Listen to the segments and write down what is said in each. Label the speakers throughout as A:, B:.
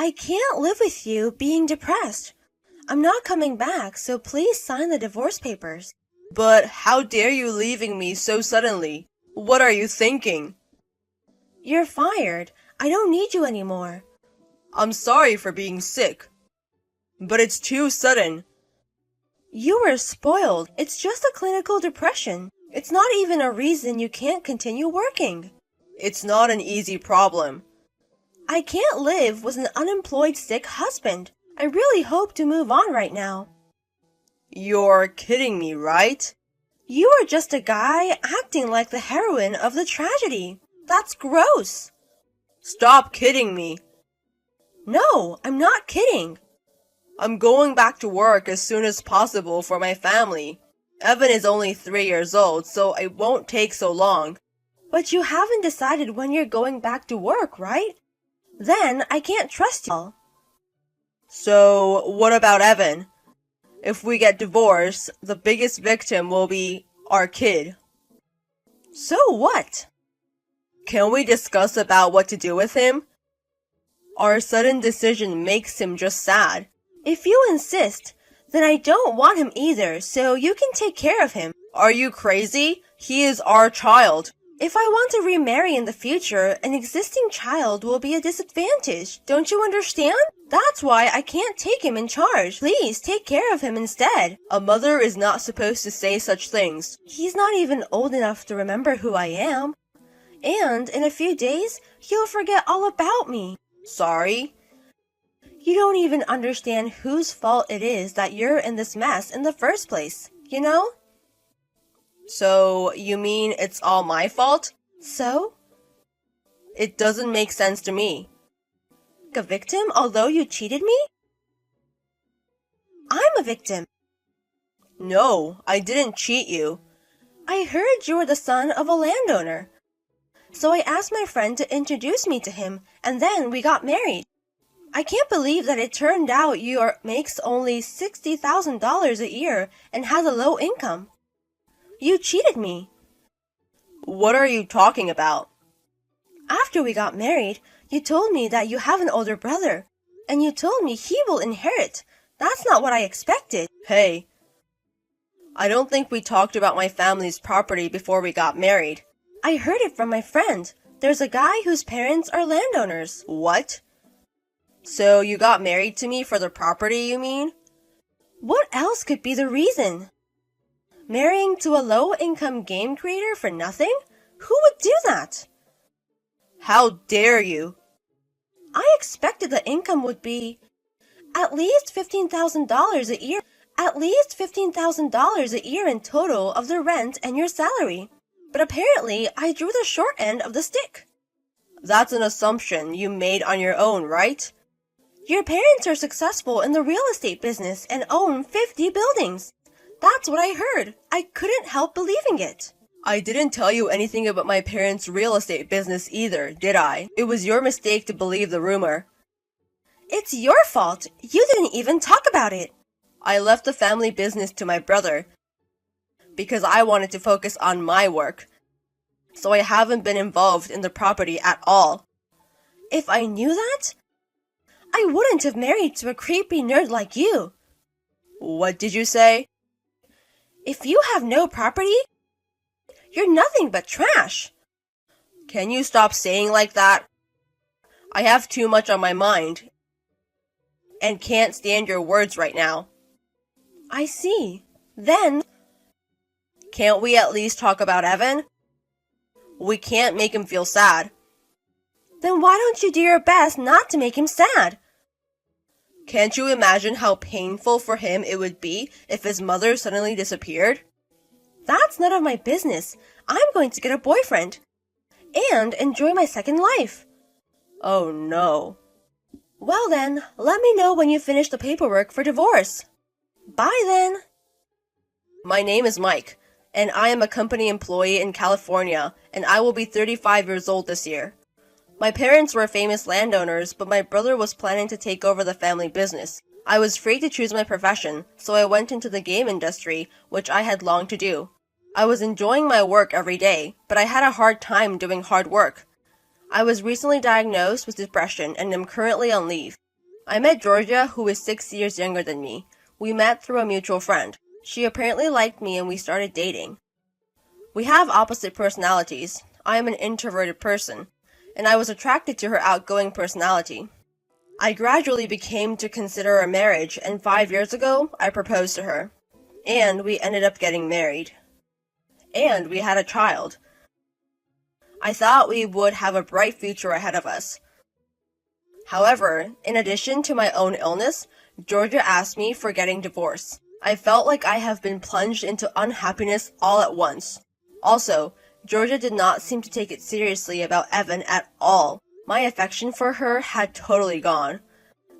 A: I can't live with you being depressed. I'm not coming back, so please sign the divorce papers.
B: But how dare you leaving me so suddenly? What are you thinking?
A: You're fired. I don't need you anymore.
B: I'm sorry for being sick. But it's too sudden.
A: You were spoiled. It's just a clinical depression. It's not even a reason you can't continue working.
B: It's not an easy problem.
A: I can't live with an unemployed sick husband. I really hope to move on right now.
B: You're kidding me, right?
A: You are just a guy acting like the heroine of the tragedy. That's gross.
B: Stop kidding me.
A: No, I'm not kidding.
B: I'm going back to work as soon as possible for my family. Evan is only 3 years old, so it won't take so long.
A: But you haven't decided when you're going back to work, right? Then I can't trust you.
B: So, what about Evan? If we get divorced, the biggest victim will be our kid.
A: So what?
B: Can we discuss about what to do with him? Our sudden decision makes him just sad.
A: If you insist, then I don't want him either, so you can take care of him.
B: Are you crazy? He is our child.
A: If I want to remarry in the future, an existing child will be a disadvantage. Don't you understand? That's why I can't take him in charge. Please take care of him instead.
B: A mother is not supposed to say such things.
A: He's not even old enough to remember who I am. And in a few days, he'll forget all about me.
B: Sorry?
A: You don't even understand whose fault it is that you're in this mess in the first place, you know?
B: So, you mean it's all my fault?
A: So?
B: It doesn't make sense to me.
A: A victim, although you cheated me? I'm a victim.
B: No, I didn't cheat you.
A: I heard you were the son of a landowner. So I asked my friend to introduce me to him, and then we got married. I can't believe that it turned out you makes only $60,000 a year and has a low income. You cheated me.
B: What are you talking about?
A: After we got married, you told me that you have an older brother, and you told me he will inherit. That's not what I expected.
B: Hey, I don't think we talked about my family's property before we got married.
A: I heard it from my friend. There's a guy whose parents are landowners.
B: What? So you got married to me for the property, you mean?
A: What else could be the reason? Marrying to a low-income game creator for nothing? Who would do that?
B: How dare you?
A: I expected the income would be at least $15,000 a year. At least $15,000 a year in total of the rent and your salary. But apparently, I drew the short end of the stick.
B: That's an assumption you made on your own, right?
A: Your parents are successful in the real estate business and own 50 buildings. That's what I heard. I couldn't help believing it.
B: I didn't tell you anything about my parents' real estate business either, did I? It was your mistake to believe the rumor.
A: It's your fault. You didn't even talk about it.
B: I left the family business to my brother because I wanted to focus on my work. So I haven't been involved in the property at all.
A: If I knew that, I wouldn't have married to a creepy nerd like you.
B: What did you say?
A: If you have no property, you're nothing but trash.
B: Can you stop saying like that? I have too much on my mind and can't stand your words right now.
A: I see. Then,
B: can't we at least talk about Evan? We can't make him feel sad.
A: Then why don't you do your best not to make him sad?
B: Can't you imagine how painful for him it would be if his mother suddenly disappeared?
A: That's none of my business. I'm going to get a boyfriend and enjoy my second life.
B: Oh no.
A: Well then, let me know when you finish the paperwork for divorce. Bye then.
B: My name is Mike, and I am a company employee in California, and I will be 35 years old this year. My parents were famous landowners, but my brother was planning to take over the family business. I was free to choose my profession, so I went into the game industry, which I had longed to do. I was enjoying my work every day, but I had a hard time doing hard work. I was recently diagnosed with depression and am currently on leave. I met Georgia, who is 6 years younger than me. We met through a mutual friend. She apparently liked me and we started dating. We have opposite personalities. I am an introverted person, and I was attracted to her outgoing personality. I gradually became to consider a marriage, and 5 years ago, I proposed to her. And we ended up getting married. And we had a child. I thought we would have a bright future ahead of us. However, in addition to my own illness, Georgia asked me for getting divorced. I felt like I have been plunged into unhappiness all at once. Also, Georgia did not seem to take it seriously about Evan at all. My affection for her had totally gone.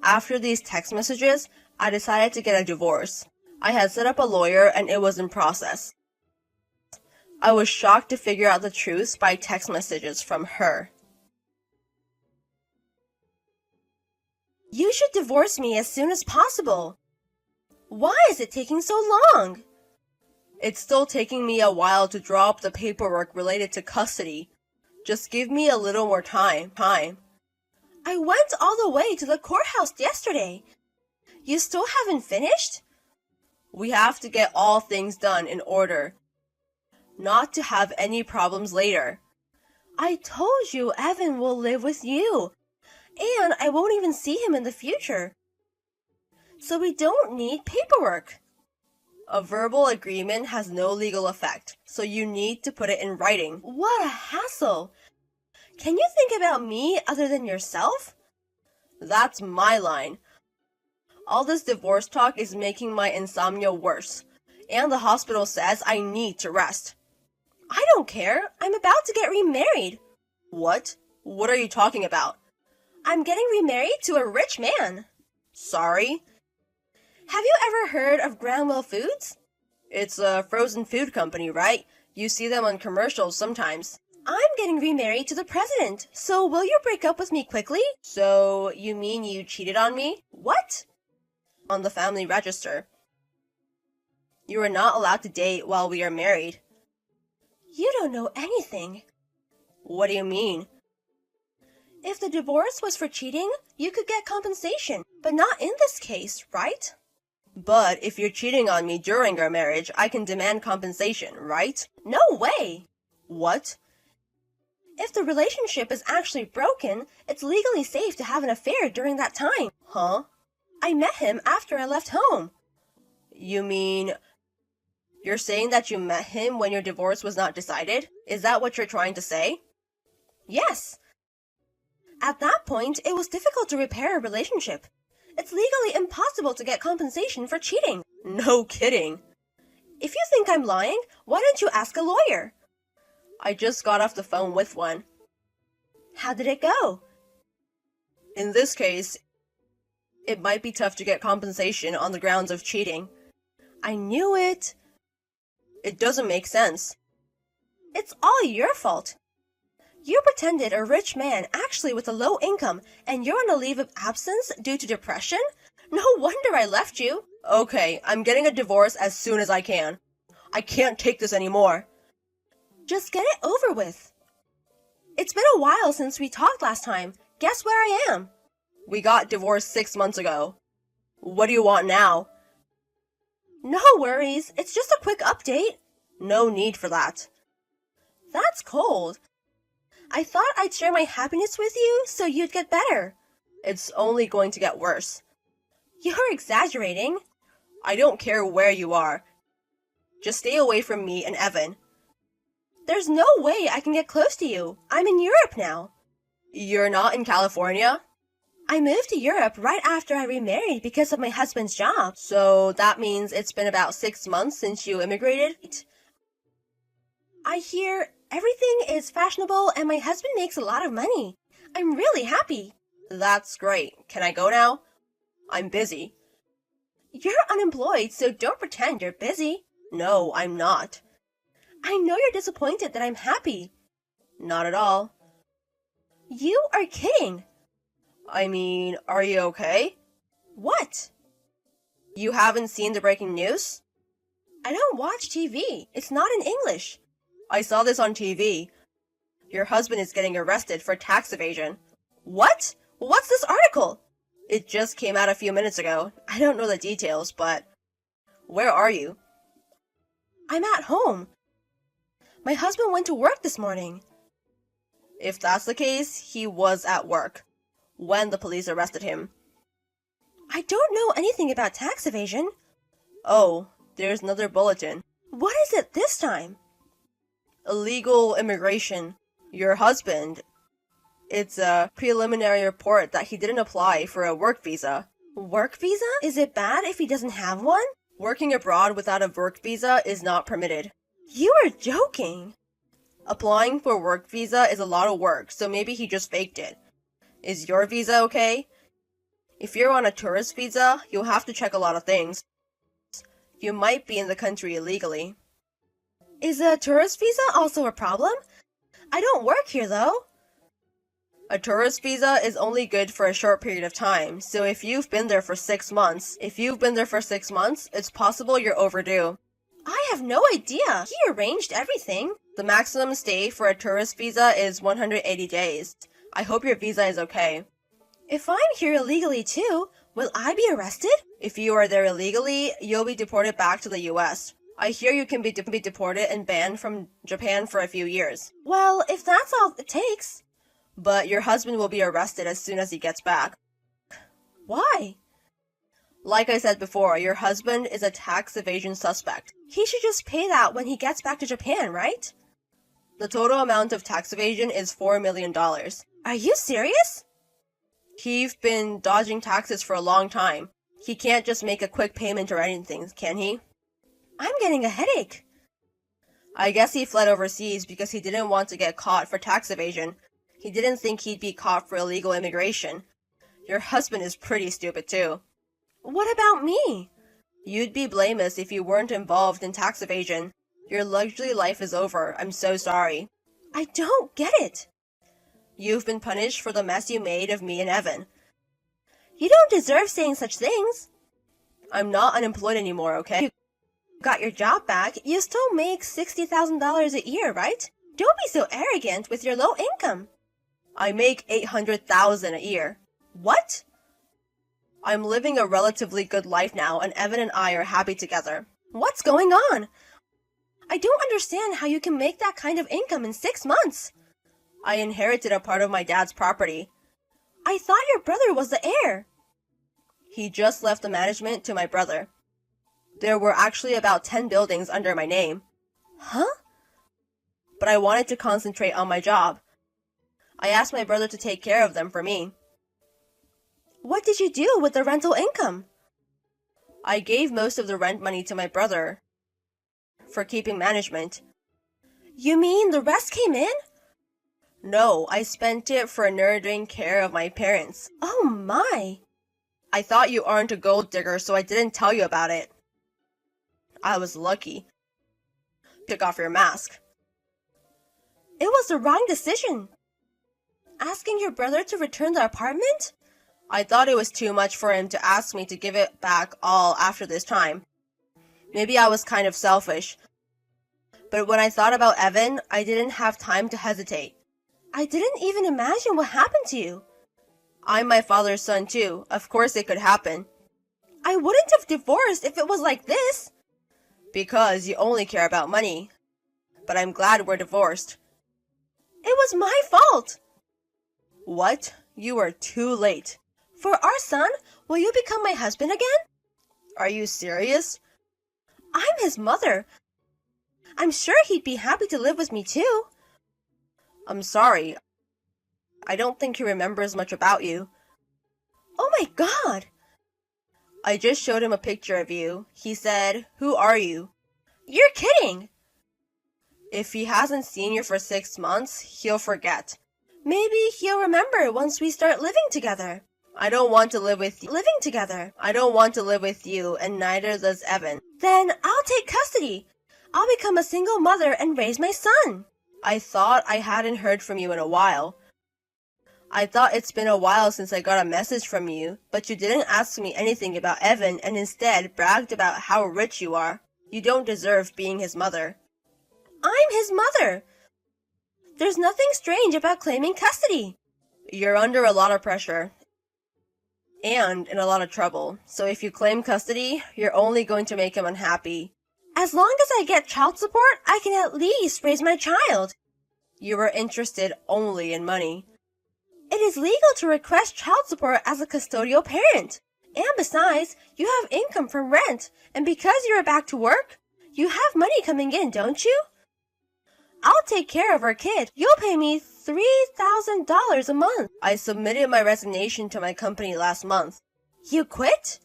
B: After these text messages, I decided to get a divorce. I had set up a lawyer and it was in process. I was shocked to figure out the truth by text messages from her.
A: You should divorce me as soon as possible. Why is it taking so long?
B: It's still taking me a while to draw up the paperwork related to custody. Just give me a little more time.
A: I went all the way to the courthouse yesterday. You still haven't finished?
B: We have to get all things done in order, not to have any problems later.
A: I told you Evan will live with you, and I won't even see him in the future. So we don't need paperwork.
B: A verbal agreement has no legal effect, so you need to put it in writing.
A: What a hassle! Can you think about me other than yourself?
B: That's my line. All this divorce talk is making my insomnia worse, and the hospital says I need to rest.
A: I don't care. I'm about to get remarried.
B: What? What are you talking about?
A: I'm getting remarried to a rich man.
B: Sorry?
A: Have you ever heard of Granwell Foods?
B: It's a frozen food company, right? You see them on commercials sometimes.
A: I'm getting remarried to the president, so will you break up with me quickly?
B: So, you mean you cheated on me?
A: What?
B: On the family register. You are not allowed to date while we are married.
A: You don't know anything.
B: What do you mean?
A: If the divorce was for cheating, you could get compensation, but not in this case, right?
B: But if you're cheating on me during our marriage, I can demand compensation, right?
A: No way!
B: What?
A: If the relationship is actually broken, it's legally safe to have an affair during that time.
B: Huh?
A: I met him after I left home.
B: You mean, you're saying that you met him when your divorce was not decided? Is that what you're trying to say?
A: Yes. At that point, it was difficult to repair a relationship. It's legally impossible to get compensation for cheating.
B: No kidding.
A: If you think I'm lying, why don't you ask a lawyer?
B: I just got off the phone with one.
A: How did it go?
B: In this case, it might be tough to get compensation on the grounds of cheating.
A: I knew it.
B: It doesn't make sense.
A: It's all your fault. You pretended a rich man actually with a low income, and you're on a leave of absence due to depression? No wonder I left you.
B: Okay, I'm getting a divorce as soon as I can. I can't take this anymore.
A: Just get it over with. It's been a while since we talked last time. Guess where I am?
B: We got divorced 6 months ago. What do you want now?
A: No worries. It's just a quick update.
B: No need for that.
A: That's cold. I thought I'd share my happiness with you so you'd get better.
B: It's only going to get worse.
A: You're exaggerating.
B: I don't care where you are. Just stay away from me and Evan.
A: There's no way I can get close to you. I'm in Europe now.
B: You're not in California?
A: I moved to Europe right after I remarried because of my husband's job.
B: So that means it's been about 6 months since you immigrated?
A: I hear everything is fashionable and my husband makes a lot of money. I'm really happy.
B: That's great. Can I go now? I'm busy.
A: You're unemployed, so don't pretend you're busy.
B: No, I'm not.
A: I know you're disappointed that I'm happy.
B: Not at all.
A: You are kidding.
B: I mean, are you okay?
A: What?
B: You haven't seen the breaking news?
A: I don't watch TV. It's not in English.
B: I saw this on TV. Your husband is getting arrested for tax evasion.
A: What? What's this article?
B: It just came out a few minutes ago. I don't know the details, but where are you?
A: I'm at home. My husband went to work this morning.
B: If that's the case, he was at work when the police arrested him.
A: I don't know anything about tax evasion.
B: Oh, there's another bulletin.
A: What is it this time?
B: Illegal immigration. Your husband. It's a preliminary report that he didn't apply for a work visa.
A: Work visa? Is it bad if he doesn't have one?
B: Working abroad without a work visa is not permitted.
A: You are joking.
B: Applying for a work visa is a lot of work, so maybe he just faked it. Is your visa okay? If you're on a tourist visa, you'll have to check a lot of things. You might be in the country illegally.
A: Is a tourist visa also a problem? I don't work here though.
B: A tourist visa is only good for a short period of time, so if you've been there for 6 months, it's possible you're overdue.
A: I have no idea. He arranged everything.
B: The maximum stay for a tourist visa is 180 days. I hope your visa is okay.
A: If I'm here illegally too, will I be arrested?
B: If you are there illegally, you'll be deported back to the US. I hear you can be deported and banned from Japan for a few years.
A: Well, if that's all it takes.
B: But your husband will be arrested as soon as he gets back.
A: Why?
B: Like I said before, your husband is a tax evasion suspect.
A: He should just pay that when he gets back to Japan, right?
B: The total amount of tax evasion is $4 million.
A: Are you serious?
B: He's been dodging taxes for a long time. He can't just make a quick payment or anything, can he?
A: I'm getting a headache.
B: I guess he fled overseas because he didn't want to get caught for tax evasion. He didn't think he'd be caught for illegal immigration. Your husband is pretty stupid too.
A: What about me?
B: You'd be blameless if you weren't involved in tax evasion. Your luxury life is over. I'm so sorry.
A: I don't get it.
B: You've been punished for the mess you made of me and Evan.
A: You don't deserve saying such things.
B: I'm not unemployed anymore, okay?
A: You got your job back. You still make $60,000 a year, right? Don't be so arrogant with your low income.
B: I make $800,000 a year.
A: What?
B: I'm living a relatively good life now, and Evan and I are happy together.
A: What's going on? I don't understand how you can make that kind of income in 6 months.
B: I inherited a part of my dad's property.
A: I thought your brother was the heir.
B: He just left the management to my brother. There were actually about 10 buildings under my name.
A: Huh?
B: But I wanted to concentrate on my job. I asked my brother to take care of them for me.
A: What did you do with the rental income?
B: I gave most of the rent money to my brother for keeping management.
A: You mean the rest came in?
B: No, I spent it for nurturing care of my parents.
A: Oh my.
B: I thought you aren't a gold digger, so I didn't tell you about it. I was lucky. Took off your mask.
A: It was the wrong decision. Asking your brother to return the apartment?
B: I thought it was too much for him to ask me to give it back all after this time. Maybe I was kind of selfish. But when I thought about Evan, I didn't have time to hesitate.
A: I didn't even imagine what happened to you.
B: I'm my father's son too. Of course it could happen.
A: I wouldn't have divorced if it was like this.
B: Because you only care about money. But I'm glad we're divorced.
A: It was my fault.
B: What? You are too late.
A: For our son, will you become my husband again?
B: Are you serious?
A: I'm his mother. I'm sure he'd be happy to live with me too.
B: I'm sorry. I don't think he remembers much about you.
A: Oh my God!
B: I just showed him a picture of you. He said, "Who are you?"
A: You're kidding!
B: If he hasn't seen you for 6 months, he'll forget.
A: Maybe he'll remember once we start living together.
B: I don't want to live with you.
A: Living together.
B: I don't want to live with you, and neither does Evan.
A: Then I'll take custody. I'll become a single mother and raise my son.
B: I thought I hadn't heard from you in a while. I thought it's been a while since I got a message from you, but you didn't ask me anything about Evan and instead bragged about how rich you are. You don't deserve being his mother.
A: I'm his mother. There's nothing strange about claiming custody.
B: You're under a lot of pressure. and in a lot of trouble. So if you claim custody, you're only going to make him unhappy.
A: As long as I get child support, I can at least raise my child.
B: You are interested only in money.
A: It is legal to request child support as a custodial parent. And besides, you have income from rent, and because you're back to work, you have money coming in, don't you? I'll take care of our kid. You'll pay me $3,000 a month.
B: I submitted my resignation to my company last month.
A: You quit?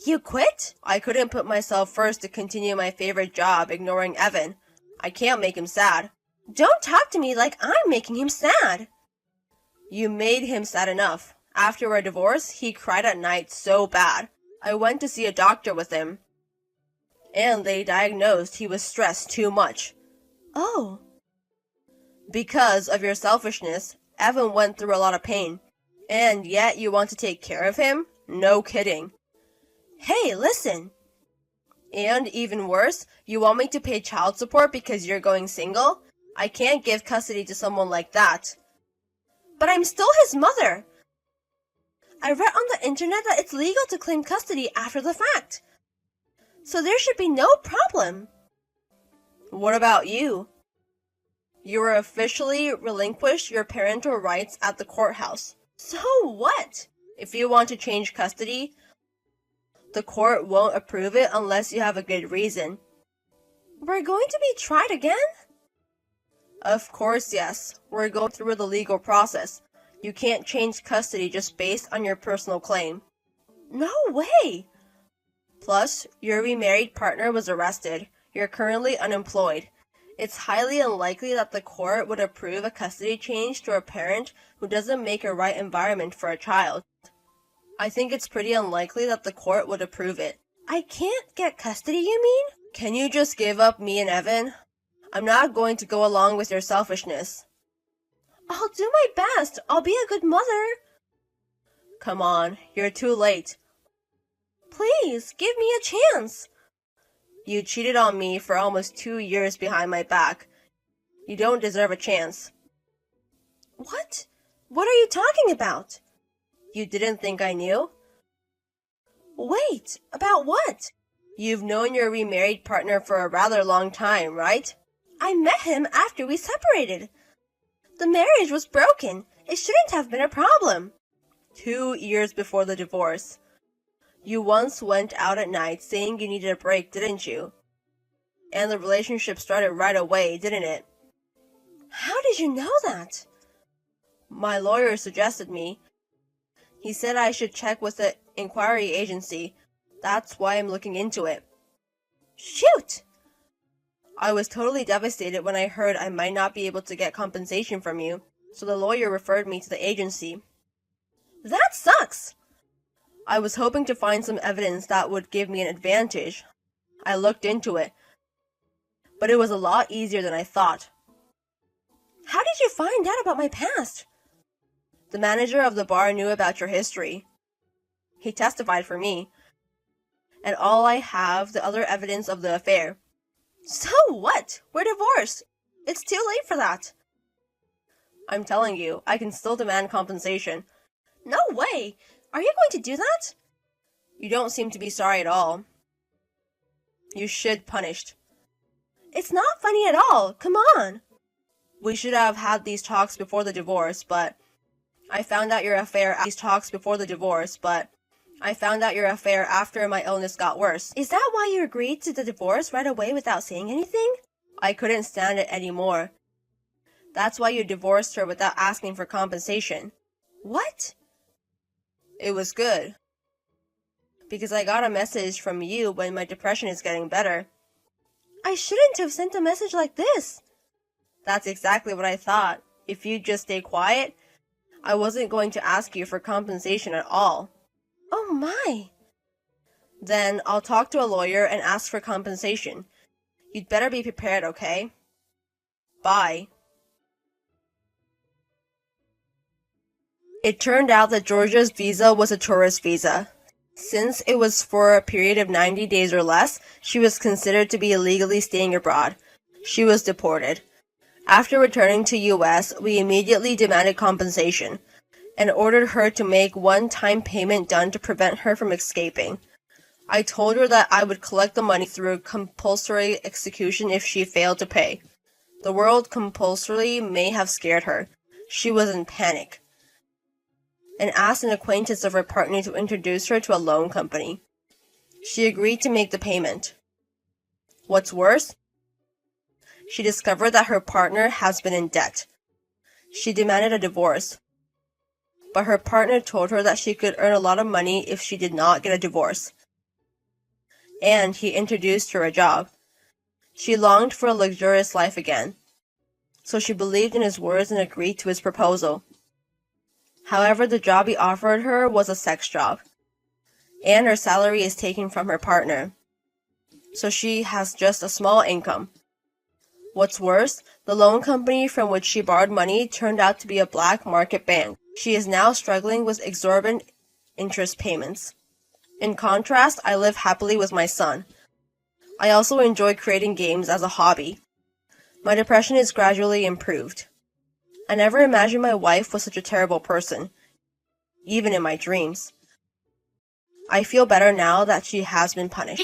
A: You quit?
B: I couldn't put myself first to continue my favorite job, ignoring Evan. I can't make him sad.
A: Don't talk to me like I'm making him sad.
B: You made him sad enough. After our divorce, he cried at night so bad. I went to see a doctor with him, and they diagnosed he was stressed too much.
A: Oh.
B: Because of your selfishness, Evan went through a lot of pain. And yet you want to take care of him? No kidding.
A: Hey, listen.
B: And even worse, you want me to pay child support because you're going single? I can't give custody to someone like that.
A: But I'm still his mother. I read on the internet that it's legal to claim custody after the fact. So there should be no problem.
B: What about you? You were officially relinquished your parental rights at the courthouse.
A: So what?
B: If you want to change custody, the court won't approve it unless you have a good reason.
A: We're going to be tried again?
B: Of course, yes. We're going through the legal process. You can't change custody just based on your personal claim.
A: No way!
B: Plus, your remarried partner was arrested. You're currently unemployed. It's highly unlikely that the court would approve a custody change to a parent who doesn't make a right environment for a child. I think it's pretty unlikely that the court would approve it.
A: I can't get custody, you mean?
B: Can you just give up me and Evan? I'm not going to go along with your selfishness.
A: I'll do my best. I'll be a good mother.
B: Come on, you're too late.
A: Please, give me a chance.
B: You cheated on me for almost 2 years behind my back. You don't deserve a chance.
A: What? What are you talking about?
B: You didn't think I knew?
A: Wait, about what?
B: You've known your remarried partner for a rather long time, right?
A: I met him after we separated. The marriage was broken. It shouldn't have been a problem.
B: 2 years before the divorce. You once went out at night saying you needed a break, didn't you? And the relationship started right away, didn't it?
A: How did you know that?
B: My lawyer suggested me. He said I should check with the inquiry agency. That's why I'm looking into it.
A: Shoot!
B: I was totally devastated when I heard I might not be able to get compensation from you, so the lawyer referred me to the agency.
A: That sucks!
B: I was hoping to find some evidence that would give me an advantage. I looked into it, but it was a lot easier than I thought.
A: How did you find out about my past?
B: The manager of the bar knew about your history. He testified for me, and all I have the other evidence of the affair.
A: So what? We're divorced. It's too late for that.
B: I'm telling you, I can still demand compensation.
A: No way! Are you going to do that?
B: You don't seem to be sorry at all. You should punished.
A: It's not funny at all. Come on.
B: We should have had these talks before the divorce, but I found out your affair after my illness got worse.
A: Is that why you agreed to the divorce right away without saying anything?
B: I couldn't stand it anymore. That's why you divorced her without asking for compensation.
A: What?
B: It was good. Because I got a message from you when my depression is getting better.
A: I shouldn't have sent a message like this.
B: That's exactly what I thought. If you'd just stay quiet, I wasn't going to ask you for compensation at all.
A: Oh my.
B: Then I'll talk to a lawyer and ask for compensation. You'd better be prepared, okay? Bye. It turned out that Georgia's visa was a tourist visa. Since it was for a period of 90 days or less, she was considered to be illegally staying abroad. She was deported. After returning to US, we immediately demanded compensation. and ordered her to make one-time payment done to prevent her from escaping. I told her that I would collect the money through compulsory execution if she failed to pay. The word compulsory may have scared her. She was in panic and asked an acquaintance of her partner to introduce her to a loan company. She agreed to make the payment. What's worse? She discovered that her partner has been in debt. She demanded a divorce, but her partner told her that she could earn a lot of money if she did not get a divorce. And he introduced her a job. She longed for a luxurious life again, so she believed in his words and agreed to his proposal. However, the job he offered her was a sex job, and her salary is taken from her partner, so she has just a small income. What's worse, the loan company from which she borrowed money turned out to be a black market bank. She is now struggling with exorbitant interest payments. In contrast, I live happily with my son. I also enjoy creating games as a hobby. My depression is gradually improved. I never imagined my wife was such a terrible person, even in my dreams. I feel better now that she has been punished.